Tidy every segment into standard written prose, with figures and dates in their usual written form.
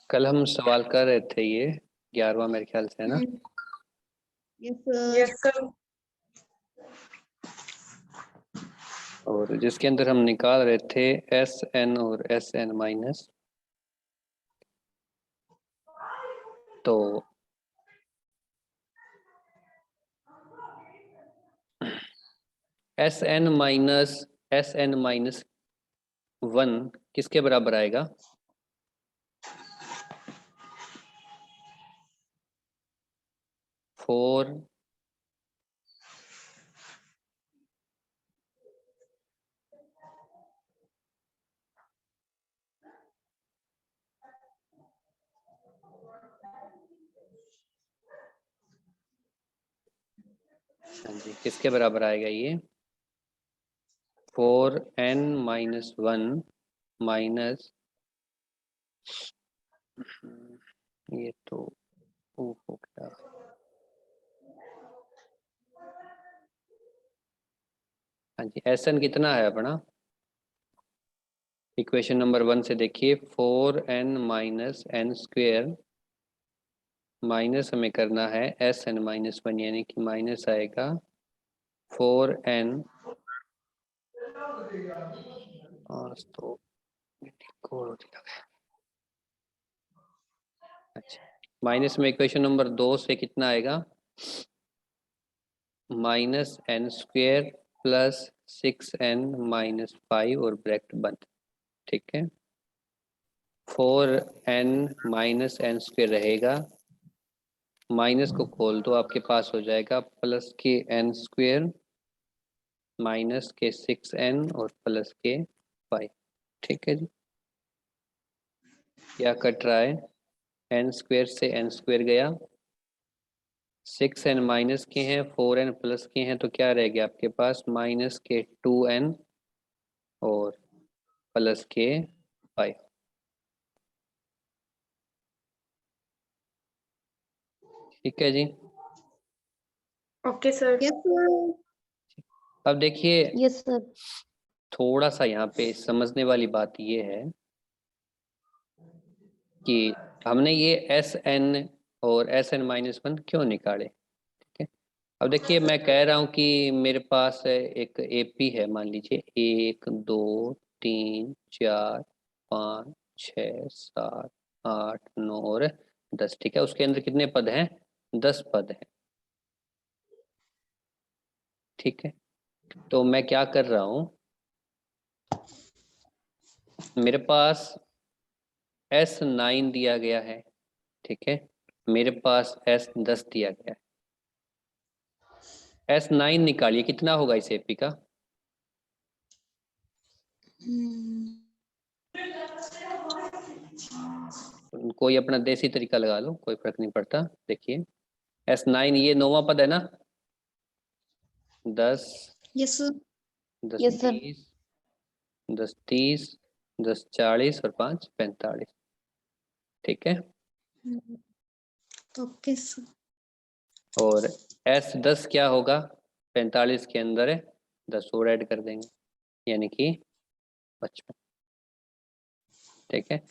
कल हम सवाल कर रहे थे, ये 11वां मेरे ख्याल से है ना। Yes sir. और जिसके अंदर हम निकाल रहे थे एस एन और एस एन माइनस। तो एस एन माइनस 1 किसके बराबर आएगा? फोर हाँ जी, किसके बराबर आएगा ये? 4n-1 माइनस, ये तो हो गया। हाँ जी, एस एन कितना है अपना? इक्वेशन नंबर 1 से देखिए, 4n-n² माइनस हमें करना है Sn-1, यानी कि माइनस आएगा 4n। आज तो अच्छा, माइनस में इक्वेशन नंबर 2 से कितना आएगा? -n² प्लस 6n-5 और ब्रैकेट बंद। ठीक है, 4n-n² रहेगा, माइनस को खोल दो, आपके पास हो जाएगा प्लस के n² माइनस के 6n और प्लस के 5। ठीक है जी, क्या कट रहा है? n² से n² गया, 6n माइनस के हैं, 4n प्लस के हैं, तो क्या रह गया आपके पास? माइनस के 2n और प्लस के 5। ठीक है जी। Okay sir. Yes sir. अब देखिए, यस सर। थोड़ा सा यहाँ पे समझने वाली बात ये है कि हमने ये एस एन और Sn-1 क्यों निकाले। ठीक है, अब देखिए, मैं कह रहा हूँ कि मेरे पास एक एपी है, मान लीजिए 1 2 3 4 5 6 7 8 9 और 10। ठीक है, उसके अंदर कितने पद हैं? 10 पद हैं। ठीक है, तो मैं क्या कर रहा हूँ, मेरे पास S9 दिया गया है। ठीक है, मेरे पास S10 दिया गया है। S9 निकालिए, कितना होगा इस एपी का? कोई अपना देसी तरीका लगा लो, कोई फर्क नहीं पड़ता। देखिए, S9 ये 9वां पद है ना। 10 यस सर। 10 yes sir. 20 10 30 10 40 और 5 45। ठीक है, ओके सर। और S10 क्या होगा? 45 के अंदर है 10 और ऐड कर देंगे, यानी कि 55। ठीक है,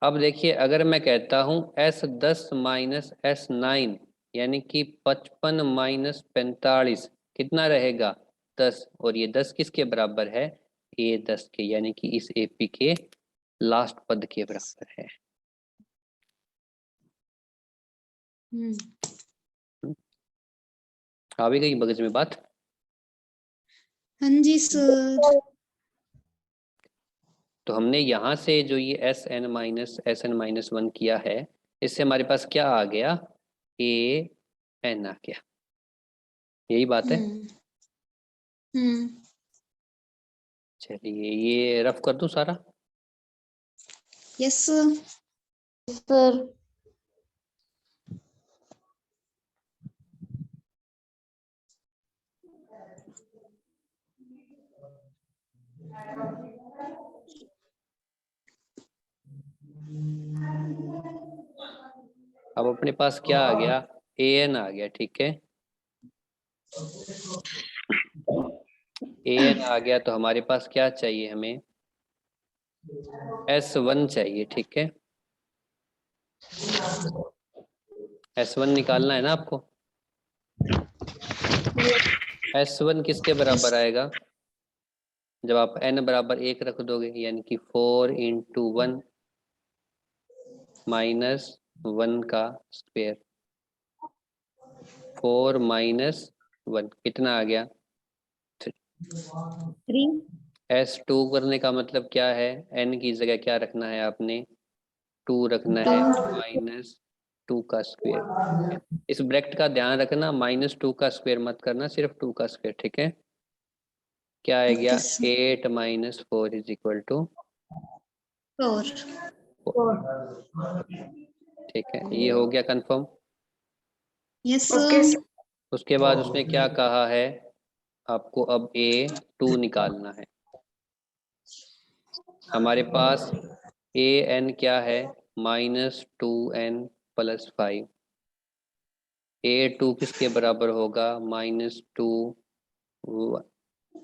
अब देखिए, अगर मैं कहता हूँ S10 माइनस S9, यानी कि 55 माइनस 45 कितना रहेगा? 10। और ये 10 किसके बराबर है? ये 10 के, यानी कि इस एपी के लास्ट पद के बराबर है। आ भी गई मगज में बात? हाँ जी सर। तो हमने यहाँ से जो ये Sn-1 किया है, इससे हमारे पास क्या आ गया? An आ गया। यही बात है। चलिए, ये रफ कर दूं सारा। Yes sir. अब अपने पास क्या आ गया? An आ गया। ठीक है, An आ गया, तो हमारे पास क्या चाहिए? हमें S1 चाहिए। ठीक है, S1 निकालना है ना आपको। S1 किसके बराबर आएगा, जब आप n बराबर 1 रख दोगे, यानी कि 4 × 1 माइनस 1 का स्क्वायर। 4 माइनस 1 कितना आ गया, 3। S2 करने का मतलब क्या है, n की जगह क्या रखना है आपने, 2 रखना है, 2। -2 का स्क्वायर। इस ब्रैकेट का ध्यान रखना, -2 का स्क्वायर मत करना, सिर्फ 2 का स्क्वायर, ठीक है। क्या आ गया, 8 - 4 = 4। ठीक है, ये हो गया कंफर्म। Yes okay sir. उसके बाद उसने क्या कहा है, आपको अब A2 निकालना है। हमारे पास an क्या है, -2n + 5। A2 किसके बराबर होगा, -2,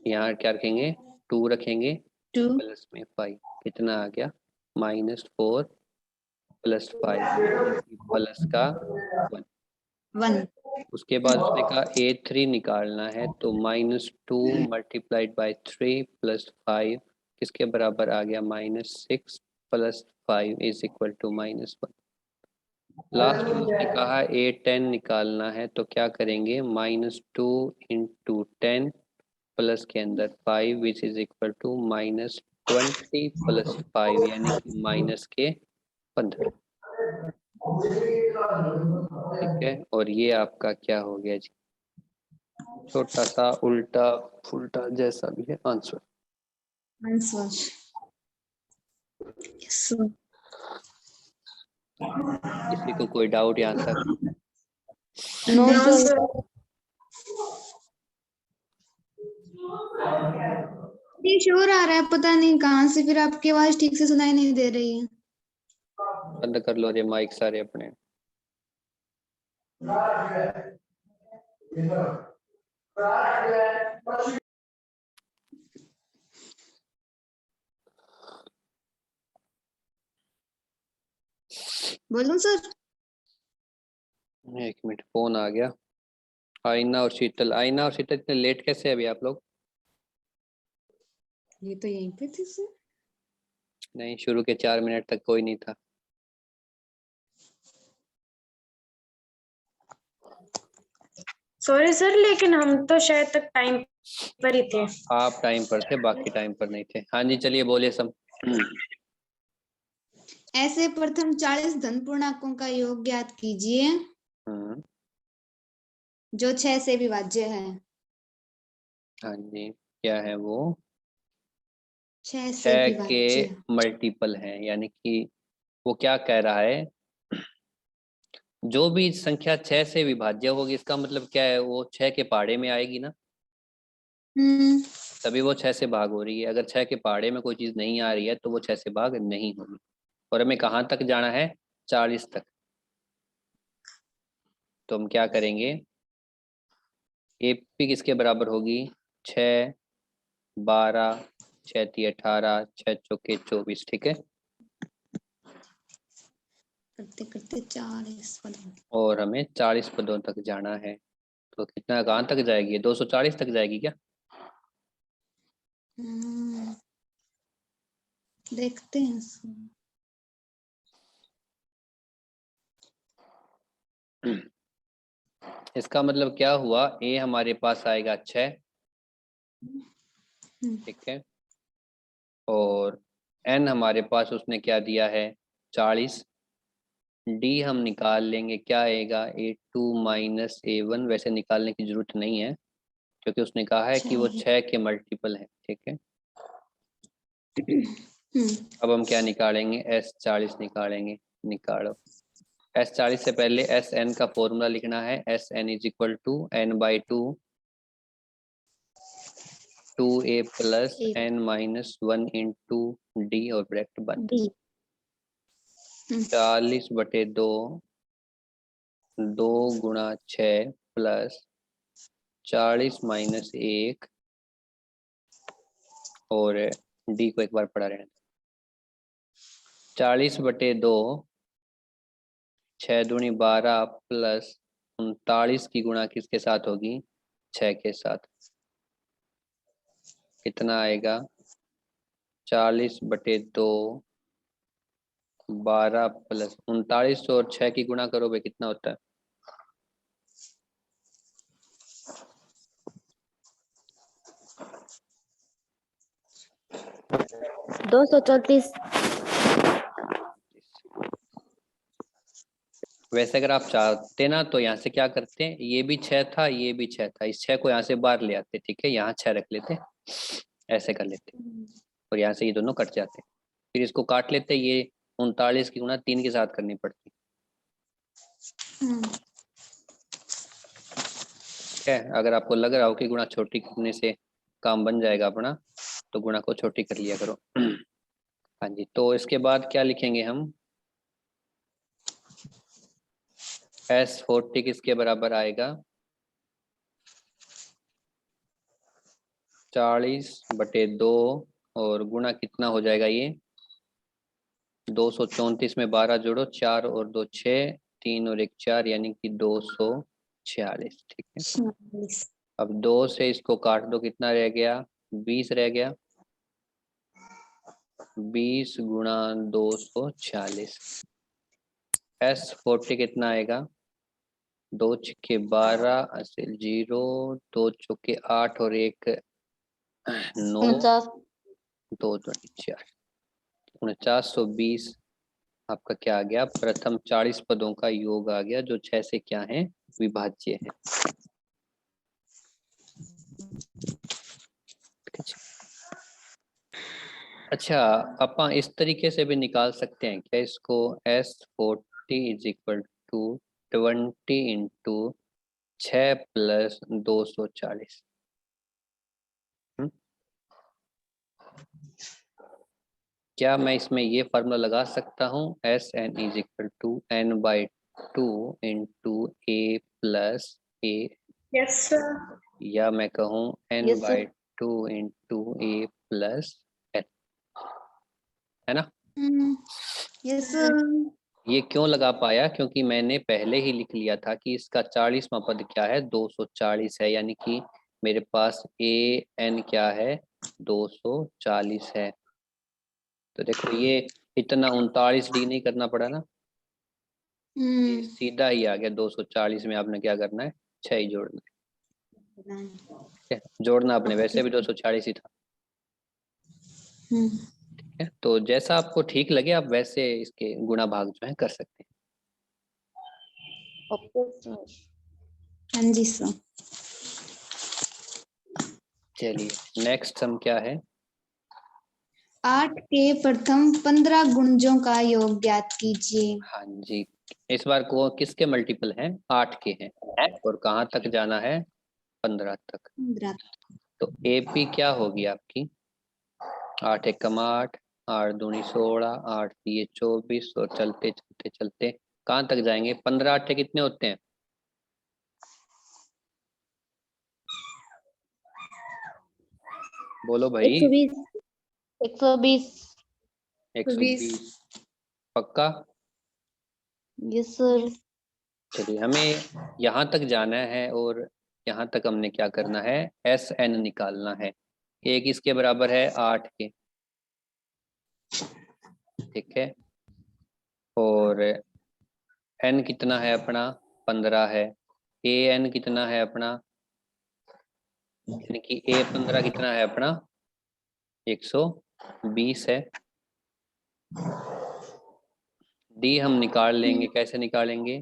यहाँ क्या रखेंगे, 2 रखेंगे, 2। प्लस में 5, कितना आ गया, -4 + 5, प्लस का 1। 1। उसके बाद उसने कहा A3 निकालना है, तो -2 × 3 + 5 किसके बराबर आ गया, -6 + 5 = -1। लास्ट में उसने कहा A10 निकालना है, तो क्या करेंगे, -2 × 10 प्लस के अंदर 5 = -20 + 5, यानी कि -15। ठीक है, और ये आपका क्या हो गया जी, छोटा सा उल्टा फुल्टा जैसा भी है आंसर। आंसर। Yes sir. किसी को कोई डाउट यहाँ तक, नो सर। ये शोर आ रहा है, पता नहीं कहाँ से, फिर आपकी आवाज ठीक से सुनाई नहीं दे रही है। बंद कर लो रे माइक सारे अपने। बोलूं सर? 1 मिनट, फोन आ गया। आईना और शीतल, आईना और शीतल इतने लेट कैसे अभी आप लोग? ये तो यहीं पे थी सर। नहीं, शुरू के 4 मिनट तक कोई नहीं था। सॉरी सर, लेकिन हम तो शायद तक टाइम पर ही थे। आप टाइम पर थे, बाकी टाइम पर नहीं थे। हाँ जी, चलिए बोलिए सब। ऐसे प्रथम 40 धन पूर्णांकों का योग ज्ञात कीजिए हम्म, जो 6 से विभाज्य है। हाँ जी, क्या है वो, 6 से 6 के विभाज्य। मल्टीपल हैं, यानी कि वो क्या कह रहा है, जो भी संख्या 6 से विभाज्य होगी, इसका मतलब क्या है, वो 6 के पहाड़े में आएगी ना, हम्म। तभी वो 6 से भाग हो रही है। अगर 6 के पहाड़े में कोई चीज़ नहीं आ रही है तो वो 6 से भाग नहीं होगी। और हमें कहाँ तक जाना है, 40 तक। तो हम क्या करेंगे, AP किसके बराबर होगी, 6, 12, 6 × 18, 6 × 24, ठीक है। करते करते 40 पद। और हमें 40 पदों तक जाना है। तो कितना, कहाँ तक जाएगी, 240 तक जाएगी क्या? देखते हैं सर। इसका मतलब क्या हुआ, A हमारे पास आएगा 6, ठीक है, और N हमारे पास उसने क्या दिया है, 40। D हम निकाल लेंगे, क्या आएगा, A2 - A1। वैसे निकालने की जरूरत नहीं है, क्योंकि उसने कहा है कि वो 6 के मल्टीपल है, ठीक है। अब हम क्या निकालेंगे, S40 निकालेंगे। निकालो। S40 से पहले Sn का फॉर्मूला लिखना है, Sn = n/2 2a + n - 1 × D और ब्रैकेट बंद। डी। 40/2 2 × 6 + 40 - 1, और D को एक बार पढ़ा रहना, 40/2 6 दूनी 12 प्लस 39 की गुणा किसके साथ होगी? 6 के साथ। कितना आएगा? 40/2, 12 प्लस 39 और 6 की गुणा करो भाई, कितना होता है? 234। वैसे अगर आप चाहते ना तो यहाँ से क्या करते हैं, ये भी 6 था, ये भी 6 था, इस 6 को यहाँ से बाहर ले आते, ठीक है, यहाँ 6 रख लेते, ऐसे कर लेते, और यहाँ से ये दोनों कट जाते, फिर इसको काट लेते, ये 39 की गुणा 3 के साथ करनी पड़ती है। अगर आपको लग रहा हो कि गुणा छोटी करने से काम बन जाएगा अपना, तो गुणा को छोटी कर लिया करो। हाँ जी, तो इसके बाद क्या लिखेंगे हम? S40 किसके बराबर आएगा? 40/2 और गुणा कितना हो जाएगा ये? 234 में 12 जोड़ो, 4 और 2 6, 3 और 1 4, यानी कि 246, ठीक है। 46। अब 2 से इसको काट दो, कितना रह गया? 20 रह गया। 20 गुणा 246। S40 कितना आएगा? 2 छक्के 12, असल 0, 2 चौके 8 और 1 9, 2 4, 4920 आपका क्या आ गया? प्रथम 40 पदों का योग आ गया, जो 6 से क्या है? विभाज्य है। अच्छा, अपन इस तरीके से भी निकाल सकते हैं क्या इसको? S40 is equal to 20 into 6 plus 240। क्या मैं इसमें ये फार्मूला लगा सकता हूँ? Sn is equal to n/2 into a plus a, yes sir. या मैं कहूँ Yes, sir. n/2 into a plus n, है ना? यस। ये क्यों लगा पाया? क्योंकि मैंने पहले ही लिख लिया था कि इसका 40वां पद क्या है? 240 है, यानी कि मेरे पास an क्या है? 240 है। तो देखो ये इतना 39 नहीं करना पड़ा ना, ये सीधा ही आ गया। 240 में आपने क्या करना है? 6 ही जोड़ना है, ठीक है? जोड़ना आपने वैसे भी 240 ही था, ठीक है? तो जैसा आपको ठीक लगे आप वैसे इसके गुणा भाग जो है कर सकते हैं। Okay, sir. हाँ जी सर। चलिए नेक्स्ट सम क्या है? 8 के प्रथम 15 गुणजों का योग ज्ञात कीजिए। हाँ जी, इस बार को किसके मल्टीपल हैं? 8 के हैं, और कहाँ तक जाना है? 15 तक। 15। तो AP क्या होगी आपकी? 8 एकम 8, 8 दूनी 16, 8 3 24, और चलते चलते चलते कहाँ तक जाएंगे? 15 8 कितने होते हैं? बोलो भाई। 120। 120। 120 पक्का? Yes sir. चलिए, हमें यहाँ तक जाना है, और यहाँ तक हमने क्या करना है? SN निकालना है। एक इसके बराबर है 8 के, ठीक है, और N कितना है अपना? 15 है। AN कितना है अपना? यानी कि A15 कितना है अपना? 120 है। D हम निकाल लेंगे, कैसे निकालेंगे?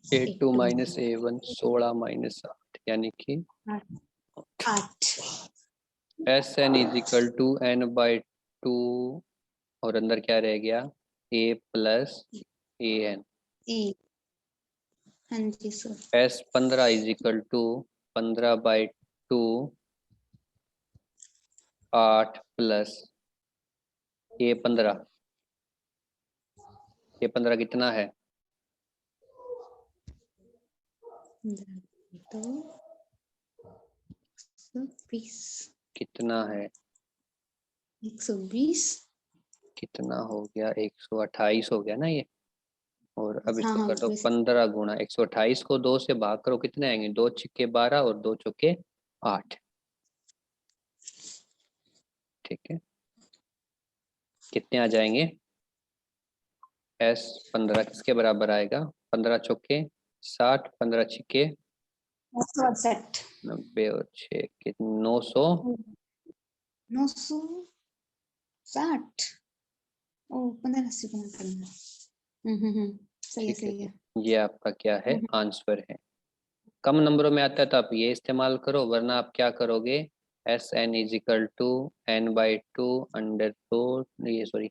A2 माइनस A1, 16 माइनस 8, यानी कि 8। SN is equal to n/2, और अंदर क्या रह गया? A plus AN। ए। हाँ जी sir. S15 is equal to 15/2, 8 plus A15। A15 कितना है? 2 120। कितना है? 120। कितना हो गया? 128 हो गया ना ये? और अब हाँ इसको हाँ कर दो वैसे 15 गुणा 128 को 2 से भाग करो, कितने आएंगे? 2 छिक्के 12 और 2 चौके 8। ठीक है, कितने आ जाएंगे? S15 किसके बराबर आएगा? 15 चौके 60, 15 छिक्के 68। 90 और 6 कितने? 900। 960। ओ 1580 गुना करना। सही है ठीक सही है, है। ये आपका क्या है? हम्म, आंसर है। कम नंबरों में आता है तो आप ये इस्तेमाल करो, वरना आप क्या करोगे? SN is equal to n/2 under root, ये sorry,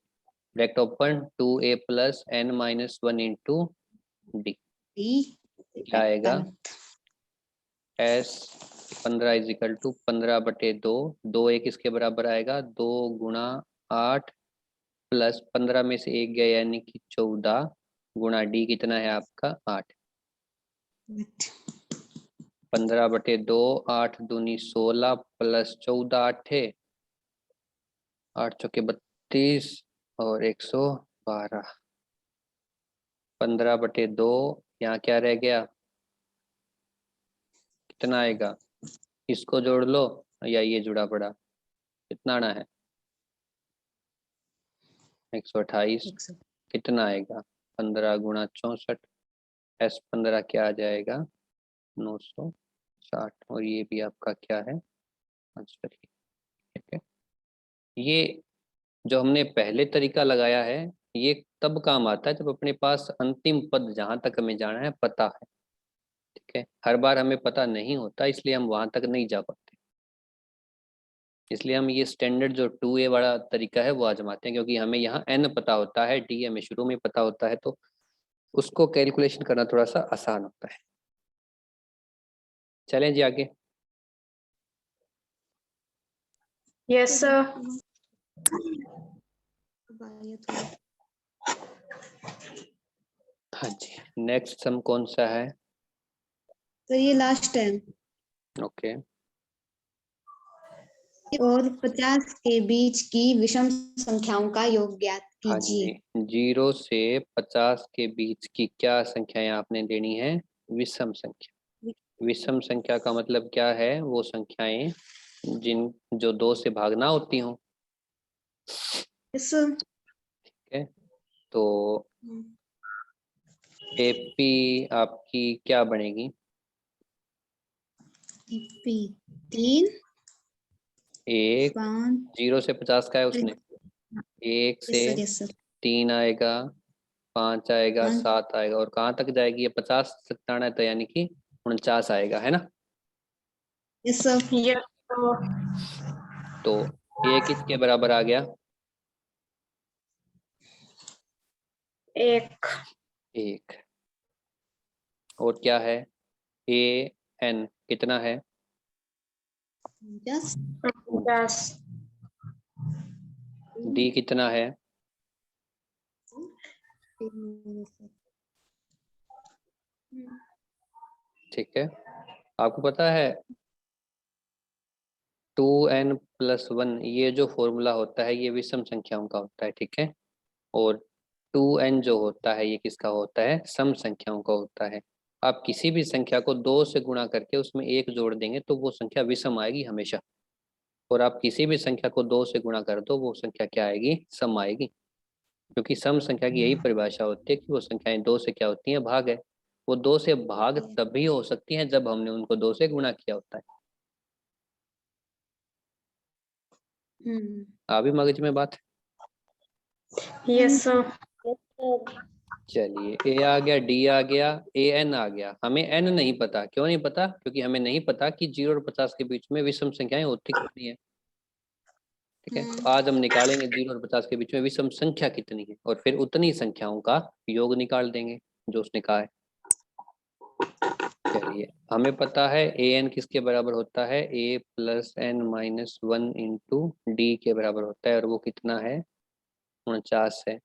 bracket open 2a plus n-1 into D. D क्या आएगा? गलत। S15 इजिकल टू 15/2, 2a किसके बराबर आएगा? 2 गुणा 8 प्लस 15 में से 1 गया यानी कि 14 गुणा डी कितना है आपका? 8। 15/2, 8 दूनी 16 प्लस 14 8 8 चौके 32 और 112। 15/2, यहाँ क्या रह गया? कितना आएगा? इसको जोड़ लो या ये जुड़ा पड़ा, कितना आना है? 128। 100। कितना आएगा? 15 गुणा 64, S15 क्या आ जाएगा? 960। और ये भी आपका क्या है? आंसर। ठीक है, ये जो हमने पहले तरीका लगाया है ये तब काम आता है जब अपने पास अंतिम पद जहां तक हमें जाना है पता है। ठीक है, हर बार हमें पता नहीं होता इसलिए हम वहां तक नहीं जा पाते, इसलिए हम ये स्टैंडर्ड जो 2a वाला तरीका है वो आजमाते हैं, क्योंकि हमें यहाँ n पता होता है, d हमें शुरू में पता होता है, तो उसको कैलकुलेशन करना थोड़ा सा आसान होता है। चलें जी आगे। Yes sir. हाँ जी, नेक्स्ट सम कौन सा है? तो ये लास्ट है। ओके, और 50 के बीच की विषम संख्याओं का योग ज्ञात हाँ कीजिए। जी, 0 से 50 के बीच की क्या संख्याएं आपने देनी है? विषम संख्या। विषम संख्या का मतलब क्या है? वो संख्याएं जिन जो 2 से भागना होती हों। इस ठीक है, तो AP आपकी क्या बनेगी? 3 एक 5 0 से 50 का है उसने, 1 से यस सर 3 आएगा, 5 आएगा, 7 आएगा, और कहाँ तक जाएगी? ये 50 तक जाना है तो यानी कि 49 आएगा, है ना? यस सर यस तो ये किसके बराबर आ गया? 1। 1। और क्या है? AN कितना है? 50 50। D कितना है? ठीक है, आपको पता है 2n+1 ये जो फॉर्मूला होता है ये विषम संख्याओं का होता है। ठीक है, और 2n जो होता है ये किसका होता है? सम संख्याओं का होता है। आप किसी भी संख्या को 2 से गुणा करके उसमें 1 जोड़ देंगे तो वो संख्या विषम आएगी हमेशा, और आप किसी भी संख्या को 2 से गुणा कर दो वो संख्या क्या आएगी? सम आएगी, क्योंकि सम संख्या की यही परिभाषा होती है कि वो संख्याएं 2 से क्या होती हैं? भाग है। वो 2 से भाग तभी हो सकती हैं जब हमने उनको 2 से गुणा किया होता है। आ भी मगज में बात? Yes sir. चलिए, A आ गया, D आ गया, AN आ गया। हमें N नहीं पता। क्यों नहीं पता? क्योंकि हमें नहीं पता कि 0 और 50 के बीच में विषम संख्याएं होती कितनी है। ठीक है, तो आज हम निकालेंगे 0 और 50 के बीच में विषम संख्या कितनी है, और फिर उतनी संख्याओं का योग निकाल देंगे जो उसने कहा है। चलिए, हमें पता है AN किसके बराबर होता है? A + n-1 इंटू D के बराबर होता है, और वो कितना है? 49 है।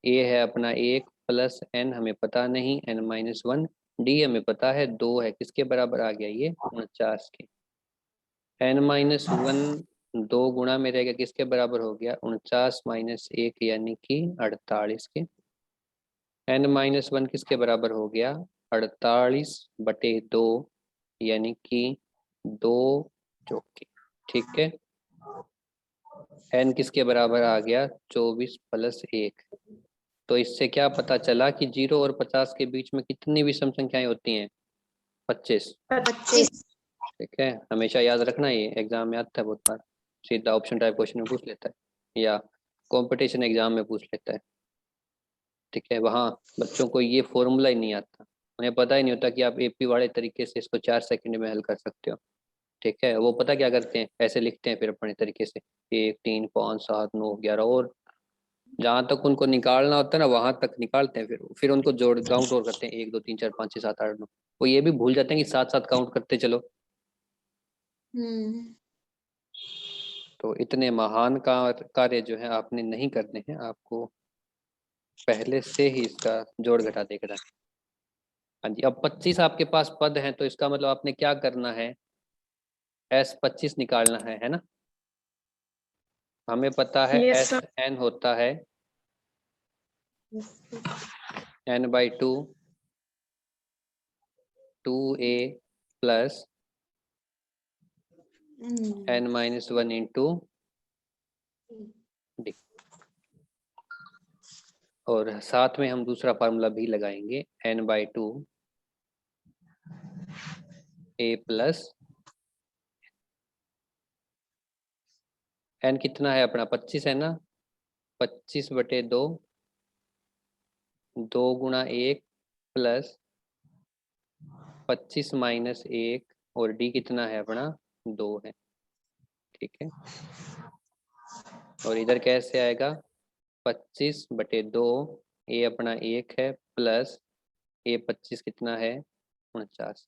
A है अपना 1 प्लस n हमें पता नहीं, n-1, D हमें पता है 2 है, किसके बराबर आ गया ये? 49 के। n-1 2 गुणा में रहेगा, किसके बराबर हो गया? 49 - 1 यानी कि 48 के। n-1 किसके बराबर हो गया? 48/2 यानी कि 2 चौके। ठीक है, n किसके बराबर आ गया? 24 + 1। तो इससे क्या पता चला कि 0 और 50 के बीच में कितनी विषम संख्याएं होती हैं? 25। 25। ठीक है, हमेशा याद रखना, ये एग्जाम में आता है बहुत बार, सीधा ऑप्शन टाइप क्वेश्चन में पूछ लेता है या कंपटीशन एग्जाम में पूछ लेता है। ठीक है, वहाँ बच्चों को ये फॉर्मूला ही नहीं आता, उन्हें पता ही नहीं होता कि आप एपी वाले तरीके से इसको 4 सेकंड में हल कर सकते हो। ठीक है, वो पता क्या करते हैं, ऐसे लिखते हैं फिर अपने तरीके से 1 3 5 7 9 11, और जहां तक उनको निकालना होता है ना वहां तक निकालते हैं, फिर उनको जोड़ काउंट और करते हैं 1 2 3 4 5 6 7 8 9। वो ये भी भूल जाते हैं कि साथ साथ काउंट करते चलो। तो इतने महान कार्य जो है आपने नहीं करने हैं, आपको पहले से ही इसका जोड़ घटा देखना है। हाँ जी, अब 25 आपके पास पद हैं, तो इसका मतलब आपने क्या करना है? S25 निकालना है ना? हमें पता है यस सर। Sn होता है n/2 2a + n-1 into d। और साथ में हम दूसरा फार्मूला भी लगाएंगे, n/2 a + n कितना है अपना? 25 है ना? 25/2 2 × 1 + 25 - 1, और d कितना है अपना? 2 है। ठीक है, और इधर कैसे आएगा? 25/2, a अपना 1 है, प्लस a 25 कितना है? 49।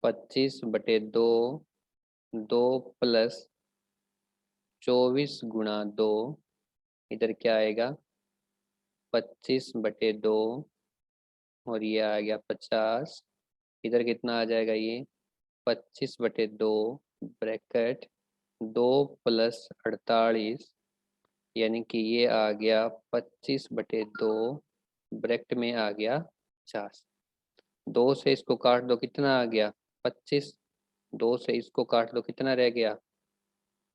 25/2 2 + 24 × 2, इधर क्या आएगा? 25/2, और ये आ गया 50। इधर कितना आ जाएगा ये? 25/2 ब्रैकेट 2 + 48, यानी कि ये आ गया 25/2 ब्रैकेट में आ गया 50। 2 से इसको काट दो, कितना आ गया? 25। 2 से इसको काट दो, कितना रह गया?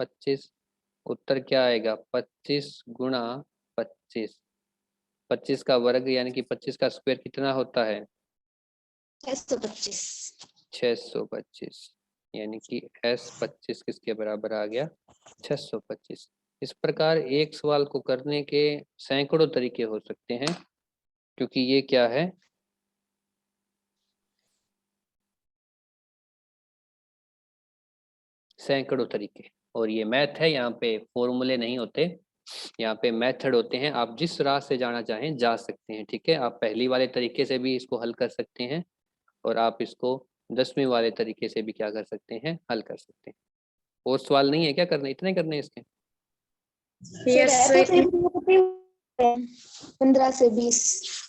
25। उत्तर क्या आएगा? 25 × 25। 25 का वर्ग यानी कि 25 का स्क्वायर कितना होता है? 625। 625, यानी कि S25 किसके बराबर आ गया? 625। इस प्रकार एक सवाल को करने के सैकड़ों तरीके हो सकते हैं, क्योंकि ये क्या है? सैकड़ों तरीके, और ये मैथ है, यहाँ पे फॉर्मूले नहीं होते, यहाँ पे मेथड होते हैं। आप जिस राह से जाना चाहें जा सकते हैं। ठीक है, आप पहली वाले तरीके से भी इसको हल कर सकते हैं, और आप इसको 10वीं वाले तरीके से भी क्या कर सकते हैं? हल कर सकते हैं। और सवाल नहीं है क्या करने? इतने करने हैं इसके? यस 15 से 20।